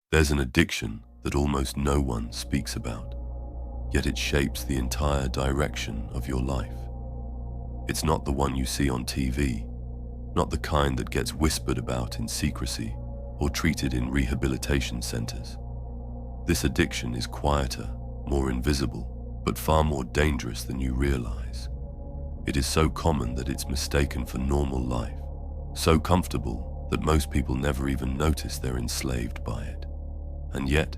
There's an addiction that almost no one speaks about, yet it shapes the entire direction of your life. It's not the one you see on TV, not the kind that gets whispered about in secrecy or treated in rehabilitation centers. This addiction is quieter, more invisible, but far more dangerous than you realize. It is so common that it's mistaken for normal life, so comfortable that most people never even notice they're enslaved by it. And yet,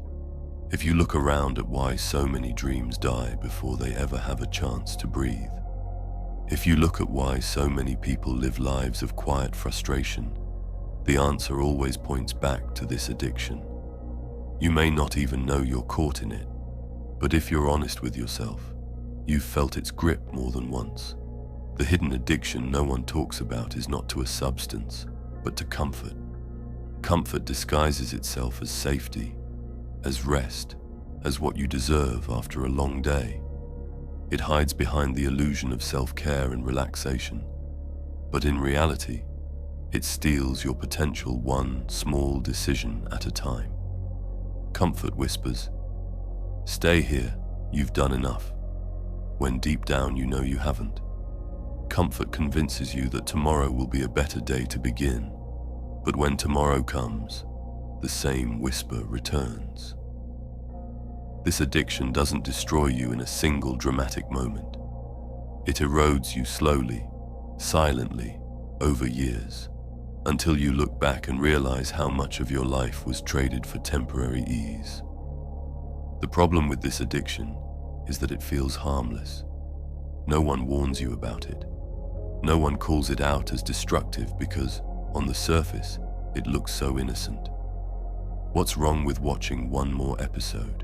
if you look around at why so many dreams die before they ever have a chance to breathe, if you look at why so many people live lives of quiet frustration, the answer always points back to this addiction. You may not even know you're caught in it, but if you're honest with yourself, you've felt its grip more than once. The hidden addiction no one talks about is not to a substance, but to comfort. Comfort disguises itself as safety, as rest, as what you deserve after a long day. It hides behind the illusion of self-care and relaxation, but in reality, it steals your potential one small decision at a time. Comfort whispers, "Stay here, you've done enough," when deep down you know you haven't. Comfort convinces you that tomorrow will be a better day to begin, but when tomorrow comes, the same whisper returns. This addiction doesn't destroy you in a single dramatic moment. It erodes you slowly, silently, over years, until you look back and realize how much of your life was traded for temporary ease. The problem with this addiction is that it feels harmless. No one warns you about it. No one calls it out as destructive because, on the surface, it looks so innocent. What's wrong with watching one more episode?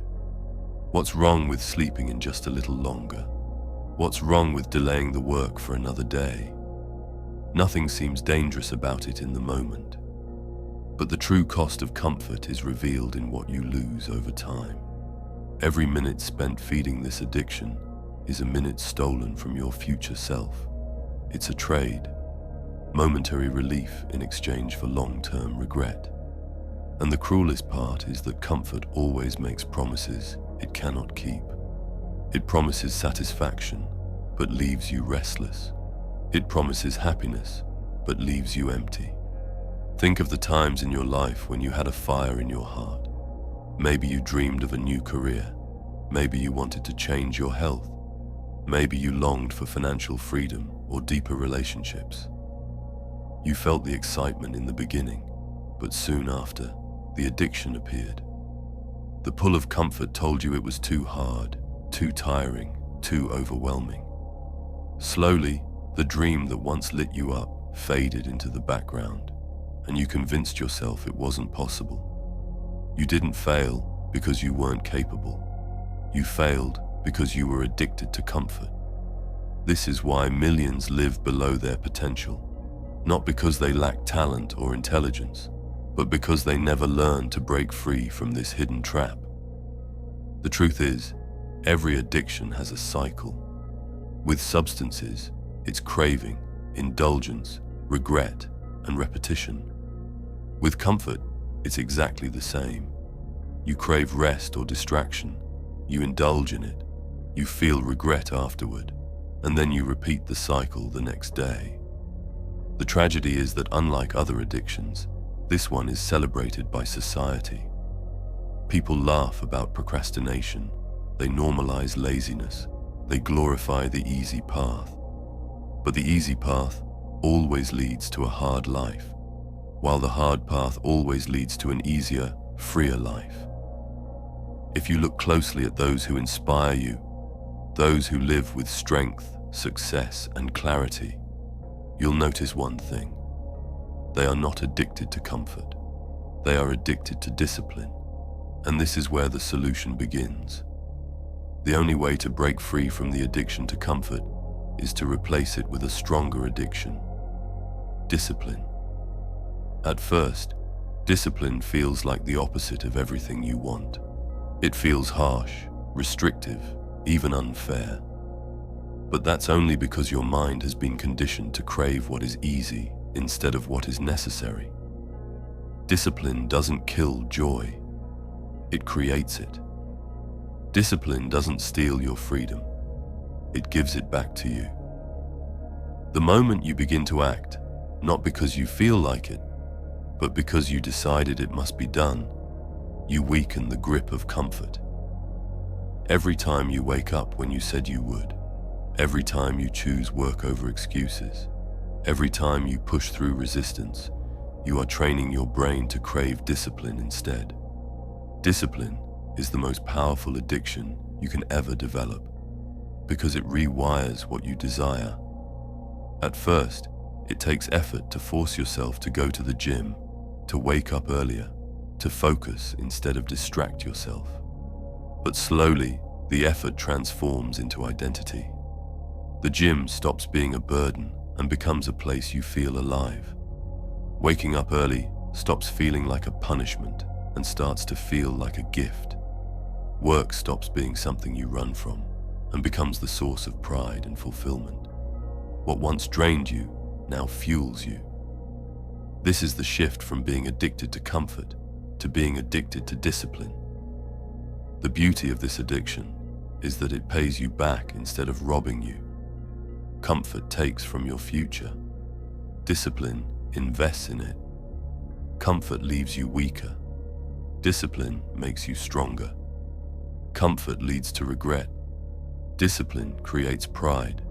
What's wrong with sleeping in just a little longer? What's wrong with delaying the work for another day? Nothing seems dangerous about it in the moment. But the true cost of comfort is revealed in what you lose over time. Every minute spent feeding this addiction is a minute stolen from your future self. It's a trade, momentary relief in exchange for long-term regret. And the cruelest part is that comfort always makes promises it cannot keep. It promises satisfaction, but leaves you restless. It promises happiness, but leaves you empty. Think of the times in your life when you had a fire in your heart. Maybe you dreamed of a new career. Maybe you wanted to change your health. Maybe you longed for financial freedom or deeper relationships. You felt the excitement in the beginning, but soon after, the addiction appeared. The pull of comfort told you it was too hard, too tiring, too overwhelming. Slowly, the dream that once lit you up faded into the background, and you convinced yourself it wasn't possible. You didn't fail because you weren't capable. You failed because you were addicted to comfort. This is why millions live below their potential, not because they lack talent or intelligence, but because they never learned to break free from this hidden trap. The truth is, every addiction has a cycle. With substances, it's craving, indulgence, regret, and repetition. With comfort, it's exactly the same. You crave rest or distraction, you indulge in it, you feel regret afterward, and then you repeat the cycle the next day. The tragedy is that unlike other addictions, this one is celebrated by society. People laugh about procrastination, they normalize laziness, they glorify the easy path. But the easy path always leads to a hard life, while the hard path always leads to an easier, freer life. If you look closely at those who inspire you, those who live with strength, success, and clarity, you'll notice one thing. They are not addicted to comfort. They are addicted to discipline. And this is where the solution begins. The only way to break free from the addiction to comfort is to replace it with a stronger addiction: discipline. At first, discipline feels like the opposite of everything you want. It feels harsh, restrictive, even unfair. But that's only because your mind has been conditioned to crave what is easy instead of what is necessary. Discipline doesn't kill joy, It creates it. Discipline doesn't steal your freedom. It gives it back to you. The moment you begin to act, not because you feel like it, but because you decided it must be done, you weaken the grip of comfort. Every time you wake up when you said you would, every time you choose work over excuses, every time you push through resistance, you are training your brain to crave discipline instead. Discipline is the most powerful addiction you can ever develop because it rewires what you desire. At first, it takes effort to force yourself to go to the gym, to wake up earlier, to focus instead of distract yourself. But slowly, the effort transforms into identity. The gym stops being a burden and becomes a place you feel alive. Waking up early stops feeling like a punishment and starts to feel like a gift. Work stops being something you run from and becomes the source of pride and fulfillment. What once drained you now fuels you. This is the shift from being addicted to comfort to being addicted to discipline. The beauty of this addiction is that it pays you back instead of robbing you. Comfort takes from your future. Discipline invests in it. Comfort leaves you weaker. Discipline makes you stronger. Comfort leads to regret. Discipline creates pride.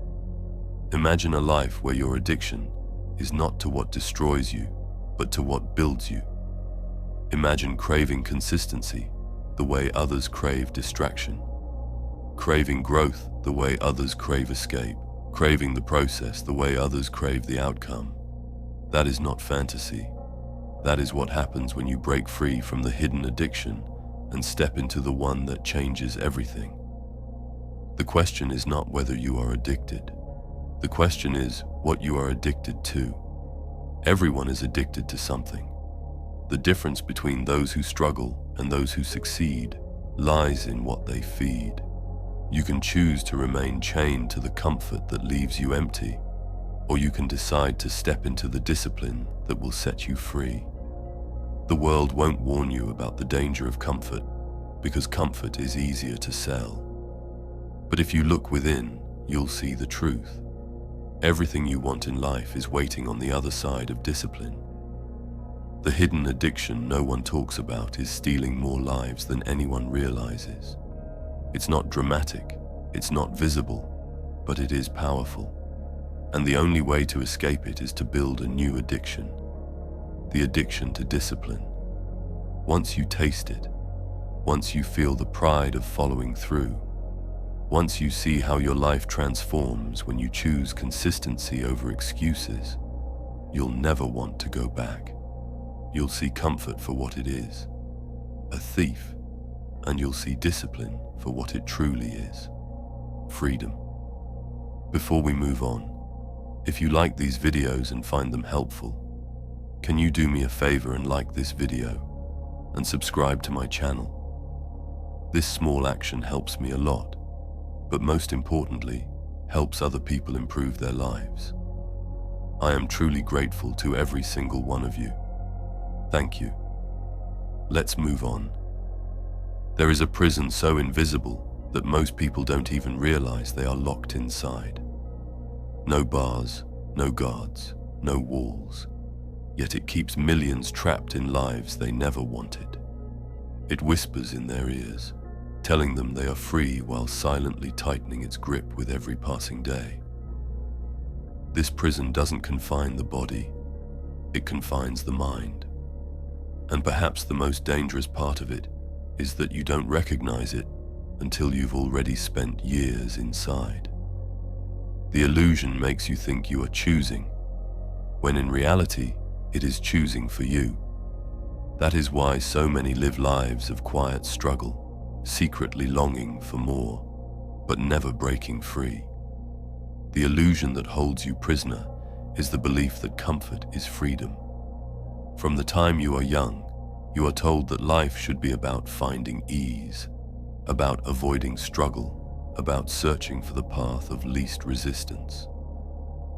Imagine a life where your addiction is not to what destroys you, but to what builds you. Imagine craving consistency the way others crave distraction. Craving growth the way others crave escape. Craving the process the way others crave the outcome. That is not fantasy. That is what happens when you break free from the hidden addiction and step into the one that changes everything. The question is not whether you are addicted. The question is what you are addicted to. Everyone is addicted to something. The difference between those who struggle and those who succeed lies in what they feed. You can choose to remain chained to the comfort that leaves you empty, or you can decide to step into the discipline that will set you free. The world won't warn you about the danger of comfort because comfort is easier to sell. But if you look within, you'll see the truth. Everything you want in life is waiting on the other side of discipline. The hidden addiction no one talks about is stealing more lives than anyone realizes. It's not dramatic, it's not visible, but it is powerful. And the only way to escape it is to build a new addiction. The addiction to discipline. Once you taste it, once you feel the pride of following through, once you see how your life transforms when you choose consistency over excuses, you'll never want to go back. You'll see comfort for what it is, a thief, and you'll see discipline for what it truly is, freedom. Before we move on, if you like these videos and find them helpful, can you do me a favor and like this video and subscribe to my channel? This small action helps me a lot, but most importantly, helps other people improve their lives. I am truly grateful to every single one of you. Thank you. Let's move on. There is a prison so invisible that most people don't even realize they are locked inside. No bars, no guards, no walls, yet it keeps millions trapped in lives they never wanted. It whispers in their ears, telling them they are free while silently tightening its grip with every passing day. This prison doesn't confine the body, it confines the mind. And perhaps the most dangerous part of it is that you don't recognize it until you've already spent years inside. The illusion makes you think you are choosing, when in reality, it is choosing for you. That is why so many live lives of quiet struggle, secretly longing for more, but never breaking free. The illusion that holds you prisoner is the belief that comfort is freedom. From the time you are young, you are told that life should be about finding ease, about avoiding struggle, about searching for the path of least resistance.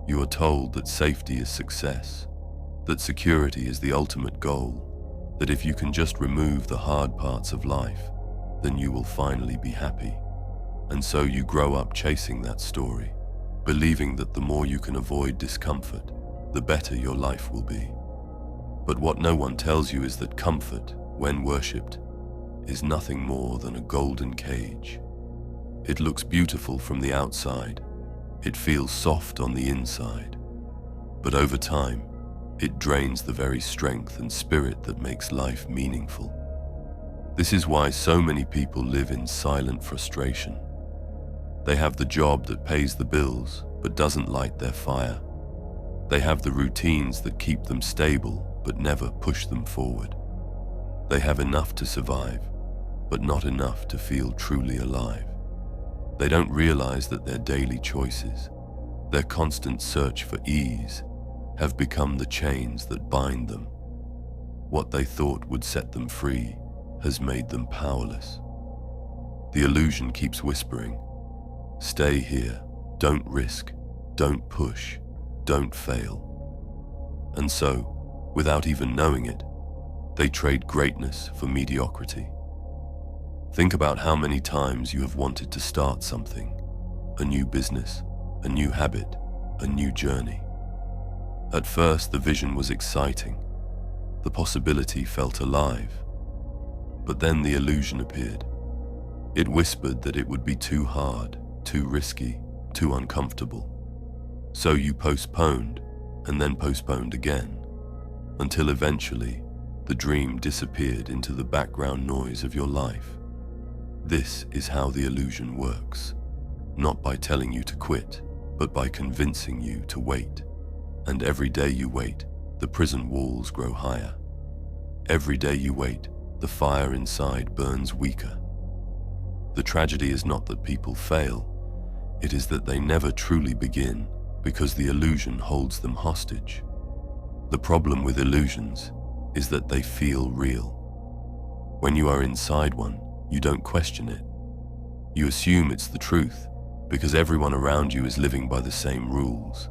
You are told that safety is success, that security is the ultimate goal, that if you can just remove the hard parts of life, then you will finally be happy. And so you grow up chasing that story, believing that the more you can avoid discomfort, the better your life will be. But what no one tells you is that comfort, when worshipped, is nothing more than a golden cage. It looks beautiful from the outside, it feels soft on the inside, but over time, it drains the very strength and spirit that makes life meaningful. This is why so many people live in silent frustration. They have the job that pays the bills but doesn't light their fire. They have the routines that keep them stable but never push them forward. They have enough to survive, but not enough to feel truly alive. They don't realize that their daily choices, their constant search for ease, have become the chains that bind them. What they thought would set them free has made them powerless. The illusion keeps whispering, "Stay here, don't risk, don't push, don't fail." And so, without even knowing it, they trade greatness for mediocrity. Think about how many times you have wanted to start something, a new business, a new habit, a new journey. At first, the vision was exciting. The possibility felt alive. But then the illusion appeared. It whispered that it would be too hard, too risky, too uncomfortable. So you postponed, and then postponed again, until eventually the dream disappeared into the background noise of your life. This is how the illusion works, not by telling you to quit, but by convincing you to wait. And every day you wait, the prison walls grow higher. Every day you wait, the fire inside burns weaker. The tragedy is not that people fail, it is that they never truly begin because the illusion holds them hostage. The problem with illusions is that they feel real. When you are inside one, you don't question it. You assume it's the truth because everyone around you is living by the same rules.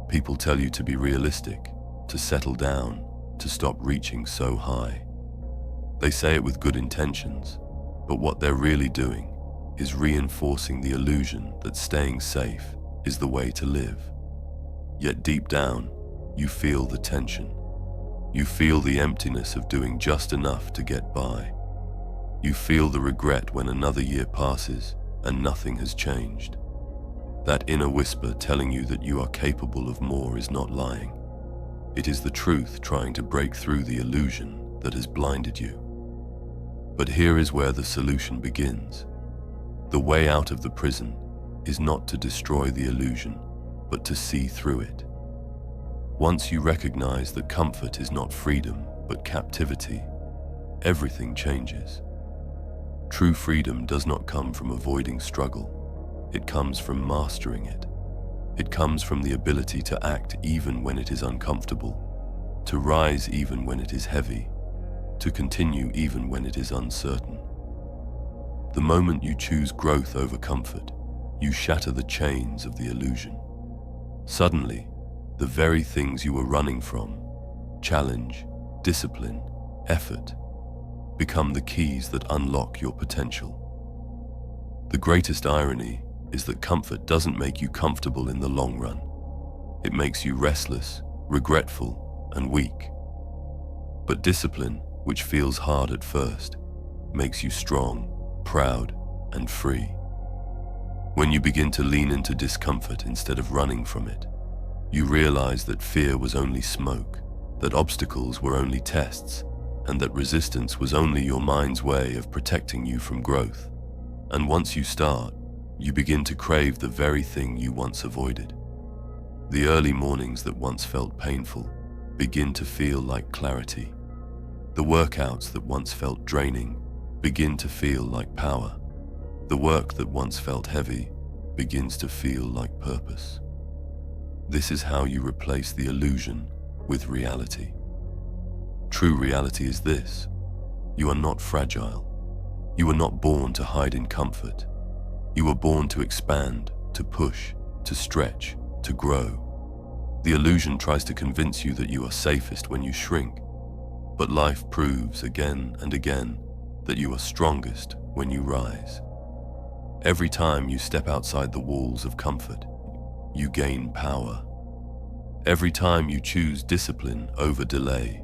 People tell you to be realistic, to settle down, to stop reaching so high. They say it with good intentions, but what they're really doing is reinforcing the illusion that staying safe is the way to live. Yet deep down, you feel the tension. You feel the emptiness of doing just enough to get by. You feel the regret when another year passes and nothing has changed. That inner whisper telling you that you are capable of more is not lying. It is the truth trying to break through the illusion that has blinded you. But here is where the solution begins. The way out of the prison is not to destroy the illusion, but to see through it. Once you recognize that comfort is not freedom, but captivity, everything changes. True freedom does not come from avoiding struggle. It comes from mastering it. It comes from the ability to act even when it is uncomfortable, to rise even when it is heavy, to continue even when it is uncertain. The moment you choose growth over comfort, you shatter the chains of the illusion. Suddenly, the very things you were running from, challenge, discipline, effort, become the keys that unlock your potential. The greatest irony is that comfort doesn't make you comfortable in the long run. It makes you restless, regretful, and weak. But discipline, which feels hard at first, makes you strong, proud, and free. When you begin to lean into discomfort instead of running from it, you realize that fear was only smoke, that obstacles were only tests, and that resistance was only your mind's way of protecting you from growth. And once you start, you begin to crave the very thing you once avoided. The early mornings that once felt painful begin to feel like clarity. The workouts that once felt draining begin to feel like power. The work that once felt heavy begins to feel like purpose. This is how you replace the illusion with reality. True reality is this: you are not fragile. You were not born to hide in comfort. You were born to expand, to push, to stretch, to grow. The illusion tries to convince you that you are safest when you shrink, But life proves again and again that you are strongest when you rise. Every time you step outside the walls of comfort, you gain power. Every time you choose discipline over delay,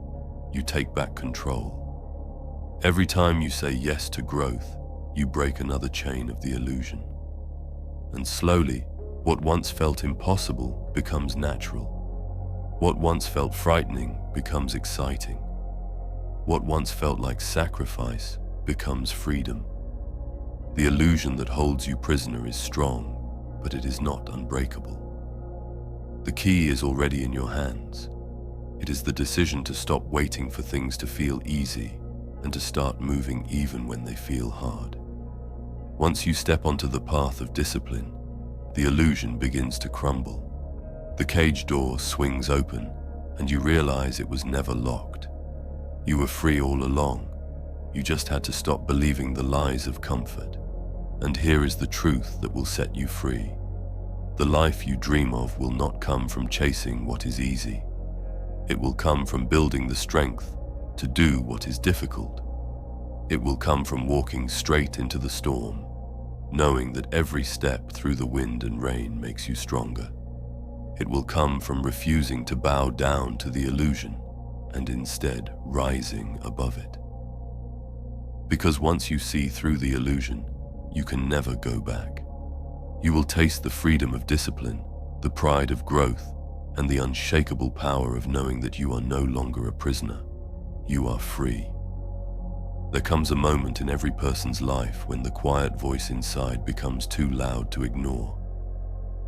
you take back control. Every time you say yes to growth, you break another chain of the illusion. And slowly, what once felt impossible becomes natural. What once felt frightening becomes exciting. What once felt like sacrifice becomes freedom. The illusion that holds you prisoner is strong, but it is not unbreakable. The key is already in your hands. It is the decision to stop waiting for things to feel easy and to start moving even when they feel hard. Once you step onto the path of discipline, the illusion begins to crumble. The cage door swings open and you realize it was never locked. You were free all along. You just had to stop believing the lies of comfort. And here is the truth that will set you free. The life you dream of will not come from chasing what is easy. It will come from building the strength to do what is difficult. It will come from walking straight into the storm, knowing that every step through the wind and rain makes you stronger. It will come from refusing to bow down to the illusion and instead rising above it. Because once you see through the illusion, you can never go back. You will taste the freedom of discipline, the pride of growth, and the unshakable power of knowing that you are no longer a prisoner. You are free. There comes a moment in every person's life when the quiet voice inside becomes too loud to ignore.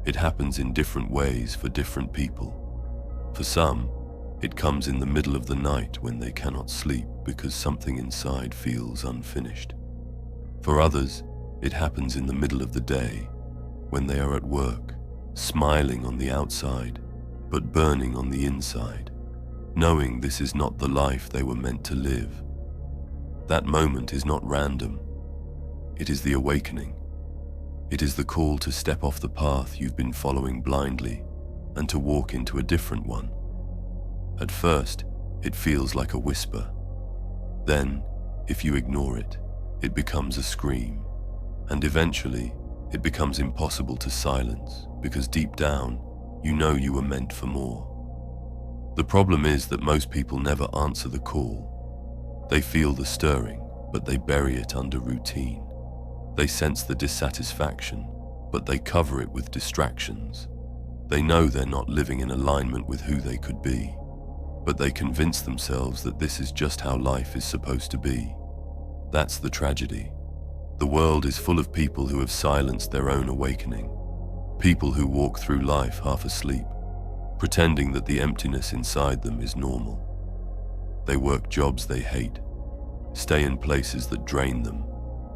It happens in different ways for different people. For some, it comes in the middle of the night when they cannot sleep because something inside feels unfinished. For others, it happens in the middle of the day when they are at work, smiling on the outside, but burning on the inside, knowing this is not the life they were meant to live. That moment is not random. It is the awakening. It is the call to step off the path you've been following blindly and to walk into a different one. At first, it feels like a whisper. Then, if you ignore it, it becomes a scream. And eventually, it becomes impossible to silence because deep down, you know you were meant for more. The problem is that most people never answer the call. They feel the stirring, but they bury it under routine. They sense the dissatisfaction, but they cover it with distractions. They know they're not living in alignment with who they could be, but they convince themselves that this is just how life is supposed to be. That's the tragedy. The world is full of people who have silenced their own awakening. People who walk through life half asleep, pretending that the emptiness inside them is normal. They work jobs they hate, stay in places that drain them,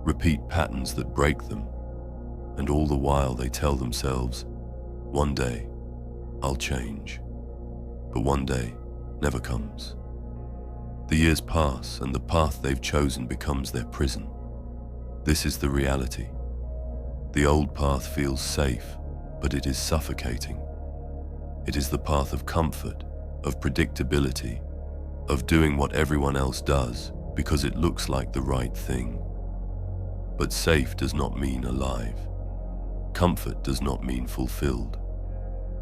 repeat patterns that break them, and all the while they tell themselves, one day, I'll change. But one day never comes. The years pass and the path they've chosen becomes their prison. This is the reality. The old path feels safe, but it is suffocating. It is the path of comfort, of predictability, of doing what everyone else does because it looks like the right thing. But safe does not mean alive. Comfort does not mean fulfilled.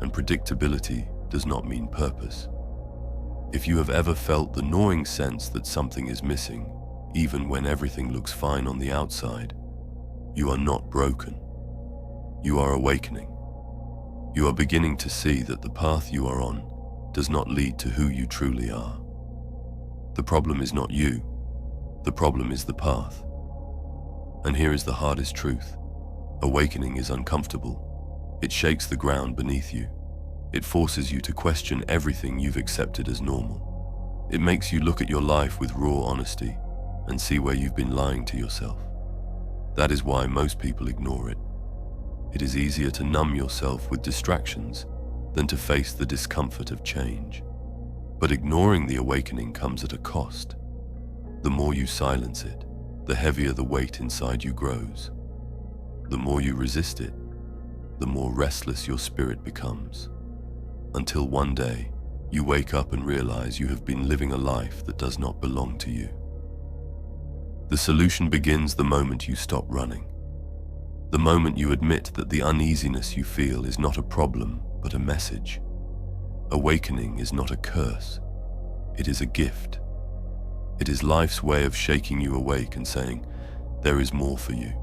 And predictability does not mean purpose. If you have ever felt the gnawing sense that something is missing, even when everything looks fine on the outside, you are not broken. You are awakening. You are beginning to see that the path you are on does not lead to who you truly are. The problem is not you. The problem is the path. And here is the hardest truth. Awakening is uncomfortable. It shakes the ground beneath you. It forces you to question everything you've accepted as normal. It makes you look at your life with raw honesty and see where you've been lying to yourself. That is why most people ignore it. It is easier to numb yourself with distractions than to face the discomfort of change. But ignoring the awakening comes at a cost. The more you silence it, the heavier the weight inside you grows. The more you resist it, the more restless your spirit becomes. Until one day, You wake up and realize you have been living a life that does not belong to you. The solution begins the moment you stop running. The moment you admit that the uneasiness you feel is not a problem, but a message. Awakening is not a curse. It is a gift. It is life's way of shaking you awake and saying, there is more for you.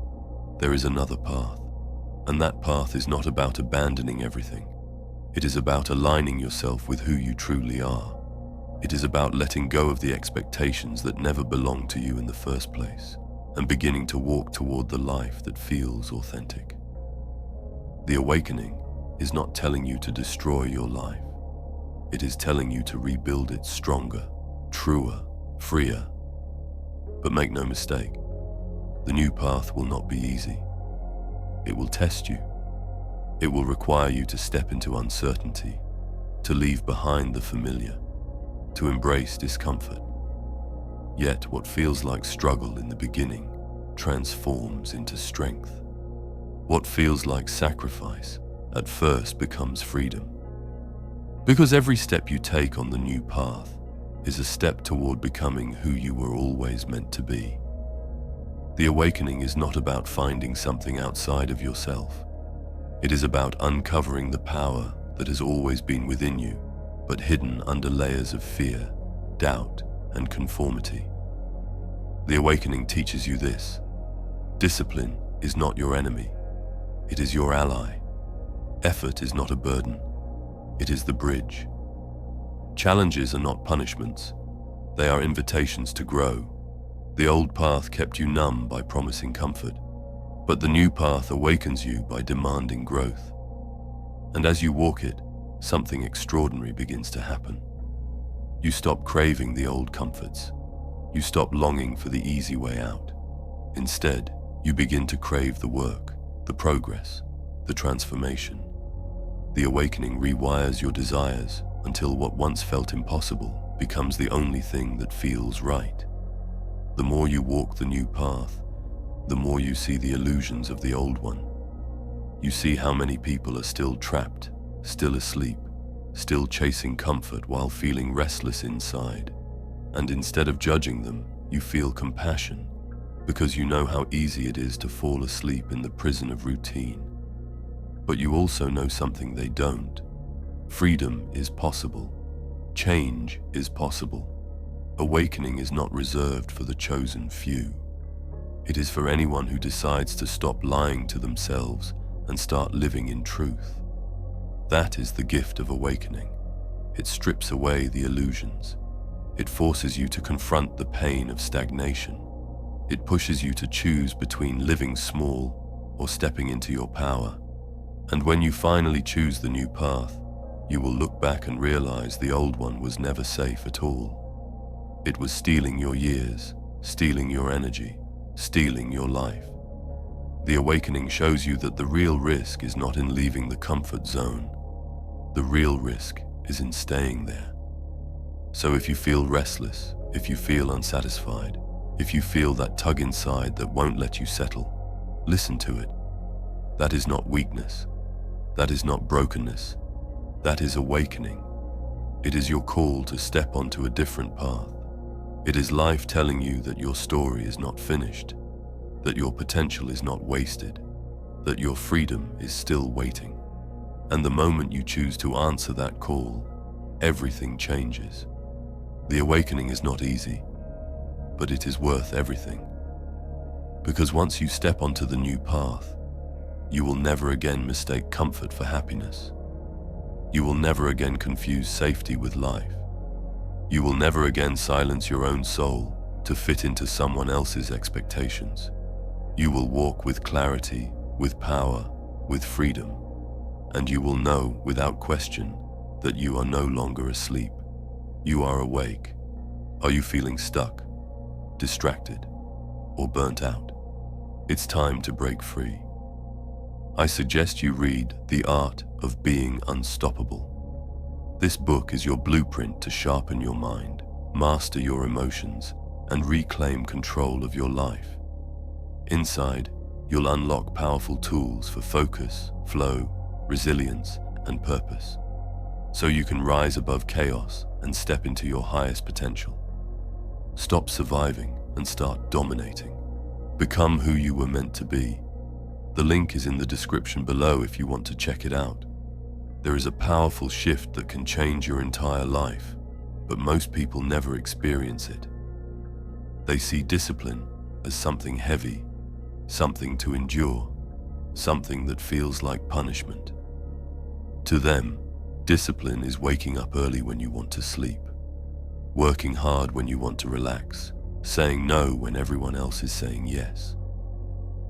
There is another path. And that path is not about abandoning everything. It is about aligning yourself with who you truly are. It is about letting go of the expectations that never belonged to you in the first place and beginning to walk toward the life that feels authentic. The awakening is not telling you to destroy your life. It is telling you to rebuild it stronger, truer, freer. But make no mistake, the new path will not be easy. It will test you. It will require you to step into uncertainty, to leave behind the familiar, to embrace discomfort. Yet what feels like struggle in the beginning transforms into strength. What feels like sacrifice at first becomes freedom. Because every step you take on the new path is a step toward becoming who you were always meant to be. The awakening is not about finding something outside of yourself. It is about uncovering the power that has always been within you, but hidden under layers of fear, doubt, and conformity. The awakening teaches you this: discipline is not your enemy. It is your ally. Effort is not a burden. It is the bridge. Challenges are not punishments. They are invitations to grow. The old path kept you numb by promising comfort, but the new path awakens you by demanding growth. And as you walk it, something extraordinary begins to happen. You stop craving the old comforts. You stop longing for the easy way out. Instead, you begin to crave the work, the progress, the transformation. The awakening rewires your desires until what once felt impossible becomes the only thing that feels right. The more you walk the new path, the more you see the illusions of the old one. You see how many people are still trapped, still asleep, still chasing comfort while feeling restless inside. And instead of judging them, you feel compassion, because you know how easy it is to fall asleep in the prison of routine. But you also know something they don't. Freedom is possible. Change is possible. Awakening is not reserved for the chosen few. It is for anyone who decides to stop lying to themselves and start living in truth. That is the gift of awakening. It strips away the illusions. It forces you to confront the pain of stagnation. It pushes you to choose between living small or stepping into your power. And when you finally choose the new path, you will look back and realize the old one was never safe at all. It was stealing your years, stealing your energy, stealing your life. The awakening shows you that the real risk is not in leaving the comfort zone. The real risk is in staying there. So if you feel restless, if you feel unsatisfied, if you feel that tug inside that won't let you settle, listen to it. That is not weakness. That is not brokenness. That is awakening. It is your call to step onto a different path. It is life telling you that your story is not finished, that your potential is not wasted, that your freedom is still waiting. And the moment you choose to answer that call, everything changes. The awakening is not easy, but it is worth everything. Because once you step onto the new path, you will never again mistake comfort for happiness. You will never again confuse safety with life. You will never again silence your own soul to fit into someone else's expectations. You will walk with clarity, with power, with freedom, and you will know without question that you are no longer asleep. You are awake. Are you feeling stuck, distracted, or burnt out? It's time to break free. I suggest you read The Art of Being Unstoppable. This book is your blueprint to sharpen your mind, master your emotions, and reclaim control of your life. Inside, you'll unlock powerful tools for focus, flow, resilience, and purpose. so you can rise above chaos and step into your highest potential. Stop surviving and start dominating. Become who you were meant to be. The link is in the description below if you want to check it out. There is a powerful shift that can change your entire life, but most people never experience it. They see discipline as something heavy, something to endure, something that feels like punishment. To them, discipline is waking up early when you want to sleep, working hard when you want to relax, saying no when everyone else is saying yes.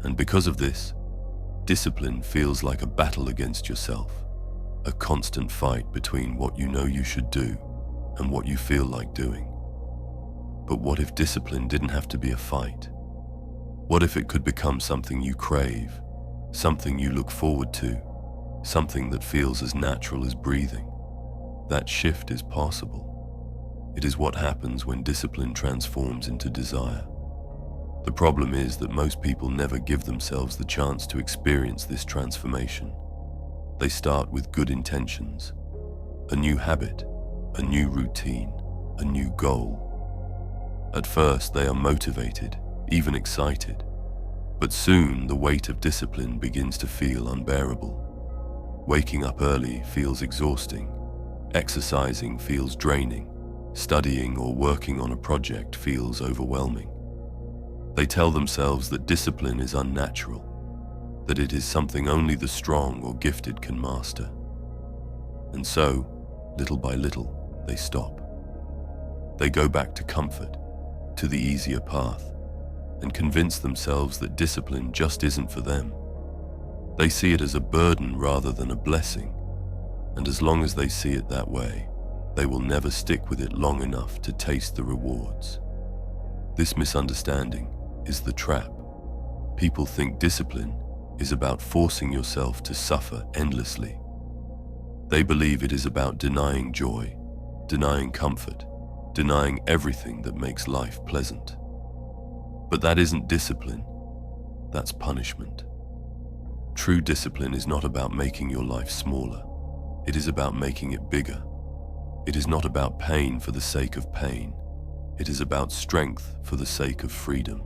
And because of this, discipline feels like a battle against yourself, a constant fight between what you know you should do and what you feel like doing. But what if discipline didn't have to be a fight? What if it could become something you crave, something you look forward to, something that feels as natural as breathing? That shift is possible. It is what happens when discipline transforms into desire. The problem is that most people never give themselves the chance to experience this transformation. They start with good intentions, a new habit, a new routine, a new goal. At first, they are motivated, even excited, but soon the weight of discipline begins to feel unbearable. Waking up early feels exhausting, exercising feels draining, studying or working on a project feels overwhelming. They tell themselves that discipline is unnatural, that it is something only the strong or gifted can master. And so, little by little, they stop. They go back to comfort, to the easier path, and convince themselves that discipline just isn't for them. They see it as a burden rather than a blessing, and as long as they see it that way, they will never stick with it long enough to taste the rewards. This misunderstanding is the trap. People think discipline is about forcing yourself to suffer endlessly. They believe it is about denying joy, denying comfort, denying everything that makes life pleasant. But that isn't discipline, that's punishment. True discipline is not about making your life smaller, it is about making it bigger. It is not about pain for the sake of pain, it is about strength for the sake of freedom.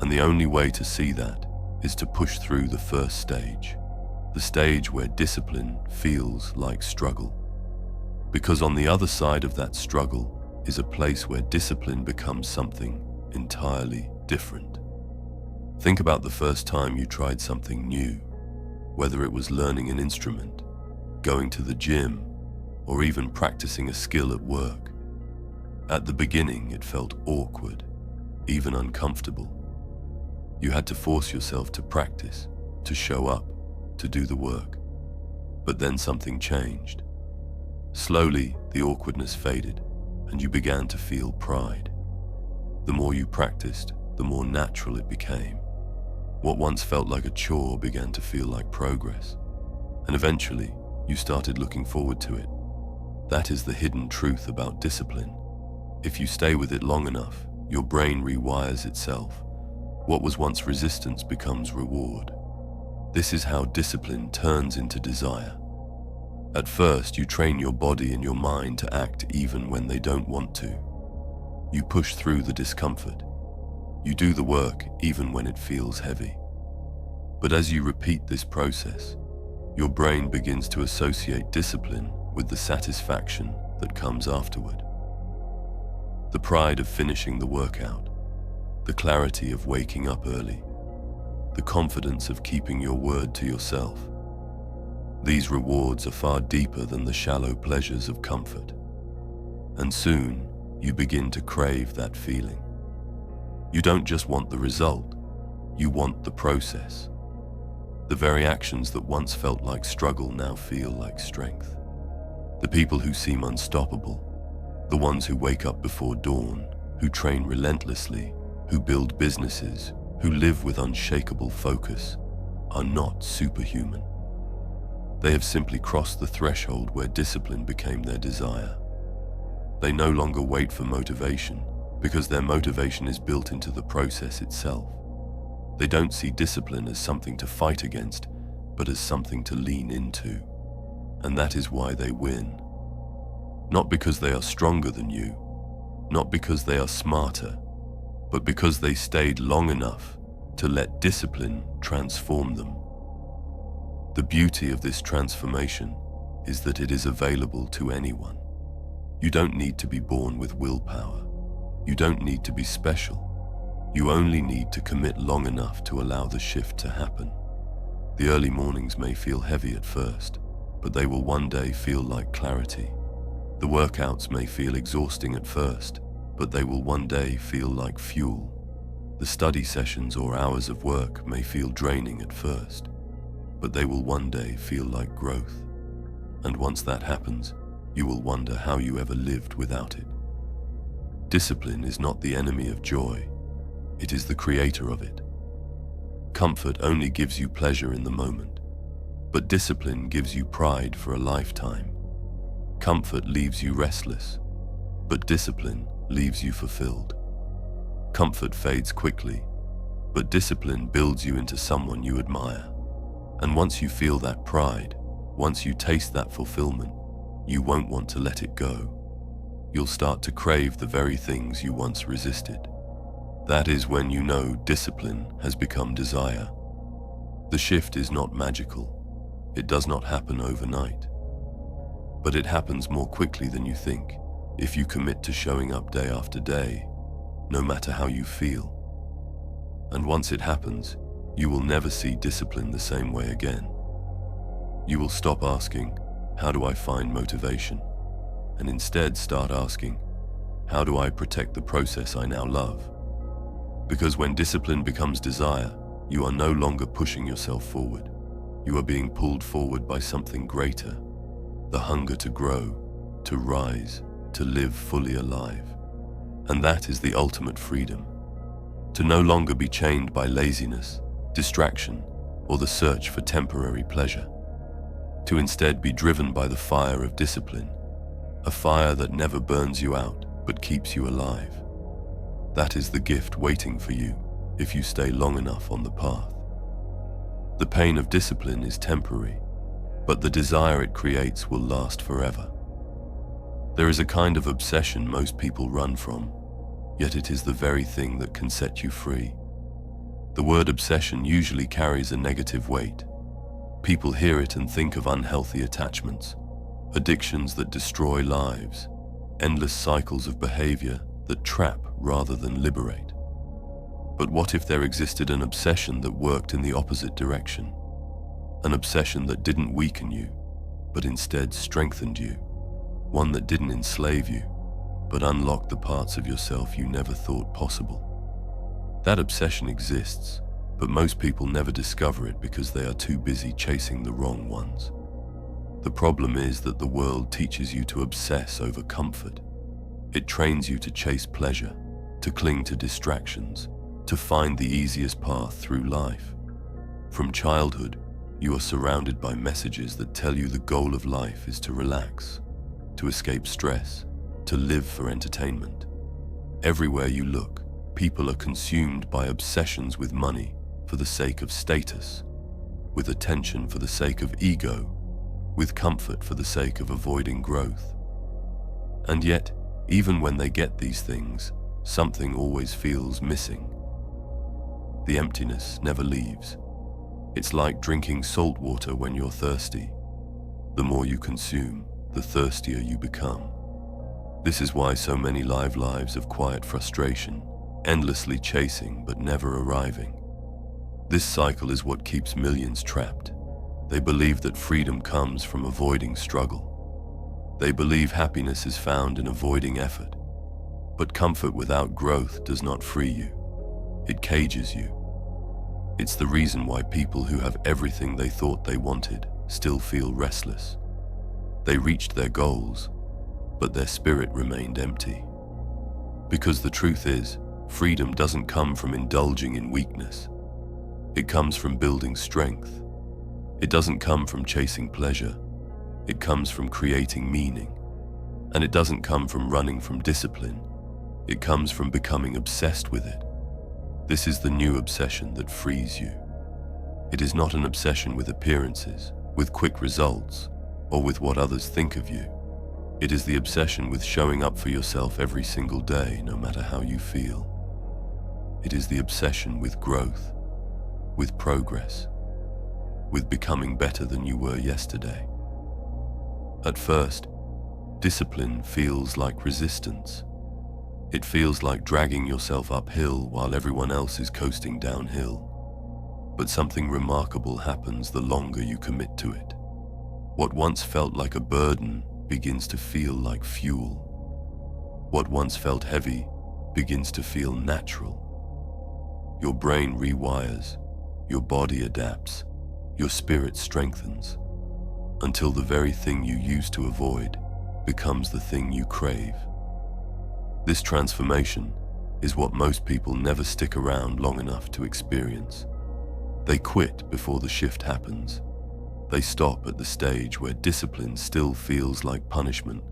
And the only way to see that is to push through the first stage, the stage where discipline feels like struggle. Because on the other side of that struggle is a place where discipline becomes something entirely different. Think about the first time you tried something new, whether it was learning an instrument, going to the gym, or even practicing a skill at work. At the beginning, it felt awkward, even uncomfortable. You had to force yourself to practice, to show up, to do the work. But then something changed. Slowly, the awkwardness faded, and you began to feel pride. The more you practiced, the more natural it became. What once felt like a chore began to feel like progress. And eventually, you started looking forward to it. That is the hidden truth about discipline. If you stay with it long enough, your brain rewires itself. What was once resistance becomes reward. This is how discipline turns into desire. At first, you train your body and your mind to act even when they don't want to. You push through the discomfort. You do the work even when it feels heavy. But as you repeat this process, your brain begins to associate discipline with the satisfaction that comes afterward. The pride of finishing the workout, the clarity of waking up early, the confidence of keeping your word to yourself. These rewards are far deeper than the shallow pleasures of comfort. And soon, you begin to crave that feeling. You don't just want the result, you want the process. The very actions that once felt like struggle now feel like strength. The people who seem unstoppable, the ones who wake up before dawn, who train relentlessly, who build businesses, who live with unshakable focus, are not superhuman. They have simply crossed the threshold where discipline became their desire. They no longer wait for motivation, because their motivation is built into the process itself. They don't see discipline as something to fight against, but as something to lean into. And that is why they win. Not because they are stronger than you, not because they are smarter, but because they stayed long enough to let discipline transform them. The beauty of this transformation is that it is available to anyone. You don't need to be born with willpower. You don't need to be special. You only need to commit long enough to allow the shift to happen. The early mornings may feel heavy at first, but they will one day feel like clarity. The workouts may feel exhausting at first, but they will one day feel like fuel. The study sessions or hours of work may feel draining at first, but they will one day feel like growth. And once that happens, you will wonder how you ever lived without it. Discipline is not the enemy of joy. It is the creator of it. Comfort only gives you pleasure in the moment, but discipline gives you pride for a lifetime. Comfort leaves you restless, but discipline leaves you fulfilled. Comfort fades quickly, but discipline builds you into someone you admire. And once you feel that pride, once you taste that fulfillment, you won't want to let it go. You'll start to crave the very things you once resisted. That is when you know discipline has become desire. The shift is not magical. It does not happen overnight. But it happens more quickly than you think if you commit to showing up day after day, no matter how you feel. And once it happens, you will never see discipline the same way again. You will stop asking, how do I find motivation? And instead start asking, how do I protect the process I now love? Because when discipline becomes desire, you are no longer pushing yourself forward. You are being pulled forward by something greater, the hunger to grow, to rise, to live fully alive. And that is the ultimate freedom. To no longer be chained by laziness, distraction, or the search for temporary pleasure. To instead be driven by the fire of discipline, a fire that never burns you out but keeps you alive. That is the gift waiting for you if you stay long enough on the path. The pain of discipline is temporary, but the desire it creates will last forever. There is a kind of obsession most people run from, yet it is the very thing that can set you free. The word obsession usually carries a negative weight. People hear it and think of unhealthy attachments, addictions that destroy lives, endless cycles of behavior that trap rather than liberate. But what if there existed an obsession that worked in the opposite direction? An obsession that didn't weaken you, but instead strengthened you. One that didn't enslave you, but unlocked the parts of yourself you never thought possible. That obsession exists, but most people never discover it because they are too busy chasing the wrong ones. The problem is that the world teaches you to obsess over comfort. It trains you to chase pleasure, to cling to distractions, to find the easiest path through life. From childhood, you are surrounded by messages that tell you the goal of life is to relax, to escape stress, to live for entertainment. Everywhere you look, people are consumed by obsessions with money for the sake of status, with attention for the sake of ego, with comfort for the sake of avoiding growth. And yet, even when they get these things, something always feels missing. The emptiness never leaves. It's like drinking salt water when you're thirsty. The more you consume, the thirstier you become. This is why so many live lives of quiet frustration, endlessly chasing but never arriving. This cycle is what keeps millions trapped. They believe that freedom comes from avoiding struggle. They believe happiness is found in avoiding effort. But comfort without growth does not free you. It cages you. It's the reason why people who have everything they thought they wanted still feel restless. They reached their goals, but their spirit remained empty. Because the truth is, freedom doesn't come from indulging in weakness. It comes from building strength. It doesn't come from chasing pleasure. It comes from creating meaning. And it doesn't come from running from discipline. It comes from becoming obsessed with it. This is the new obsession that frees you. It is not an obsession with appearances, with quick results, or with what others think of you. It is the obsession with showing up for yourself every single day, no matter how you feel. It is the obsession with growth, with progress, with becoming better than you were yesterday. At first, discipline feels like resistance. It feels like dragging yourself uphill while everyone else is coasting downhill. But something remarkable happens the longer you commit to it. What once felt like a burden begins to feel like fuel. What once felt heavy begins to feel natural. Your brain rewires, your body adapts, your spirit strengthens, until the very thing you used to avoid becomes the thing you crave. This transformation is what most people never stick around long enough to experience. They quit before the shift happens. They stop at the stage where discipline still feels like punishment,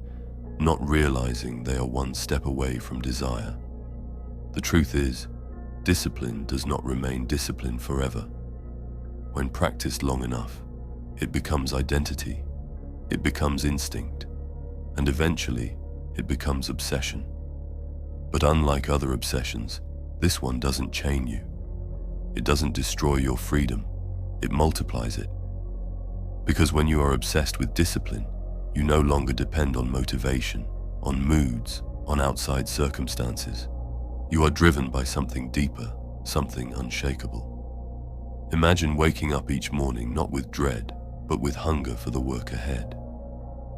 not realizing they are one step away from desire. The truth is, discipline does not remain discipline forever. When practiced long enough, it becomes identity, it becomes instinct, and eventually it becomes obsession. But unlike other obsessions, this one doesn't chain you. It doesn't destroy your freedom, it multiplies it. Because when you are obsessed with discipline, you no longer depend on motivation, on moods, on outside circumstances. You are driven by something deeper, something unshakable. Imagine waking up each morning not with dread, but with hunger for the work ahead.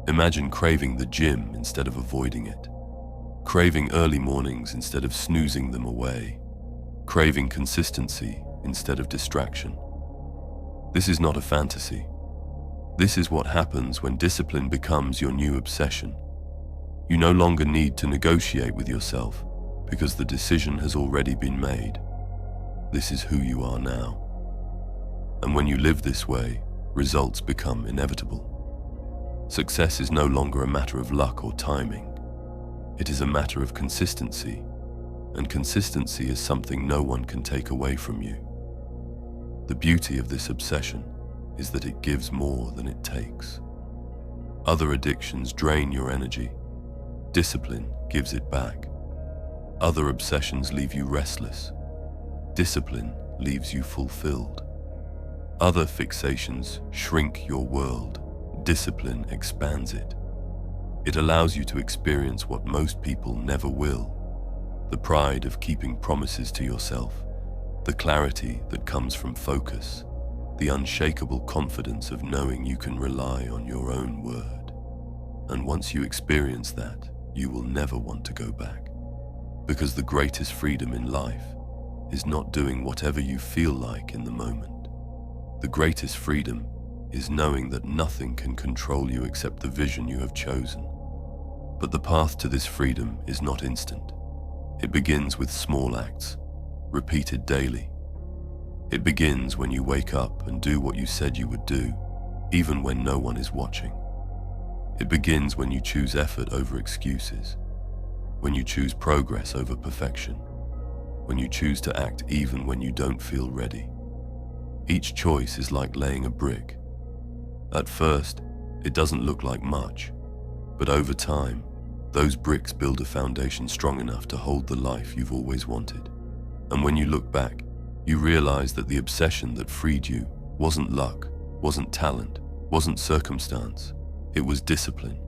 Imagine craving the gym instead of avoiding it. Craving early mornings instead of snoozing them away. Craving consistency instead of distraction. This is not a fantasy. This is what happens when discipline becomes your new obsession. You no longer need to negotiate with yourself because the decision has already been made. This is who you are now. And when you live this way, results become inevitable. Success is no longer a matter of luck or timing. It is a matter of consistency, and consistency is something no one can take away from you. The beauty of this obsession is that it gives more than it takes. Other addictions drain your energy. Discipline gives it back. Other obsessions leave you restless. Discipline leaves you fulfilled. Other fixations shrink your world. Discipline expands it. It allows you to experience what most people never will. The pride of keeping promises to yourself. The clarity that comes from focus. The unshakable confidence of knowing you can rely on your own word. And once you experience that, you will never want to go back. Because the greatest freedom in life is not doing whatever you feel like in the moment. The greatest freedom is knowing that nothing can control you except the vision you have chosen. But the path to this freedom is not instant. It begins with small acts, repeated daily. It begins when you wake up and do what you said you would do, even when no one is watching. It begins when you choose effort over excuses, when you choose progress over perfection, when you choose to act even when you don't feel ready. Each choice is like laying a brick. At first, it doesn't look like much, but over time, those bricks build a foundation strong enough to hold the life you've always wanted. And when you look back, you realize that the obsession that freed you wasn't luck, wasn't talent, wasn't circumstance. It was discipline.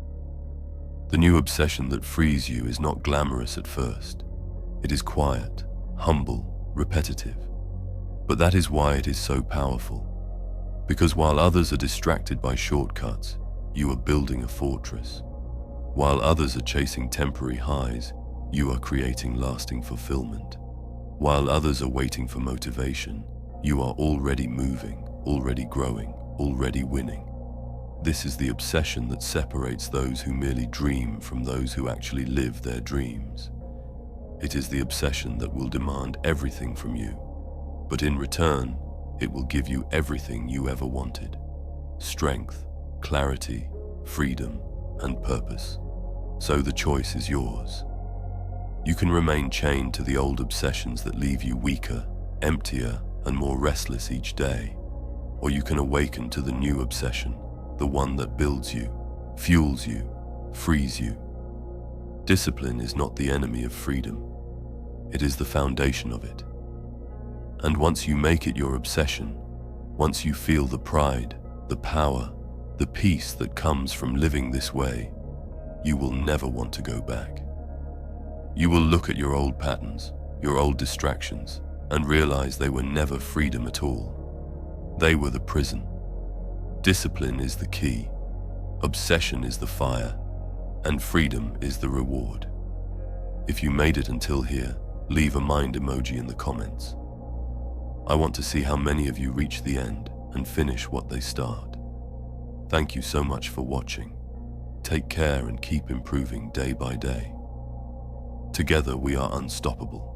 The new obsession that frees you is not glamorous at first. It is quiet, humble, repetitive. But that is why it is so powerful. Because while others are distracted by shortcuts, you are building a fortress. While others are chasing temporary highs, you are creating lasting fulfillment. While others are waiting for motivation, you are already moving, already growing, already winning. This is the obsession that separates those who merely dream from those who actually live their dreams. It is the obsession that will demand everything from you, but in return, it will give you everything you ever wanted. Strength, clarity, freedom, and purpose. So the choice is yours. You can remain chained to the old obsessions that leave you weaker, emptier, and more restless each day. Or you can awaken to the new obsession, the one that builds you, fuels you, frees you. Discipline is not the enemy of freedom. It is the foundation of it. And once you make it your obsession, once you feel the pride, the power, the peace that comes from living this way, you will never want to go back. You will look at your old patterns, your old distractions, and realize they were never freedom at all. They were the prison. Discipline is the key, obsession is the fire, and freedom is the reward. If you made it until here, leave a mind emoji in the comments. I want to see how many of you reach the end and finish what they start. Thank you so much for watching. Take care and keep improving day by day. Together we are unstoppable.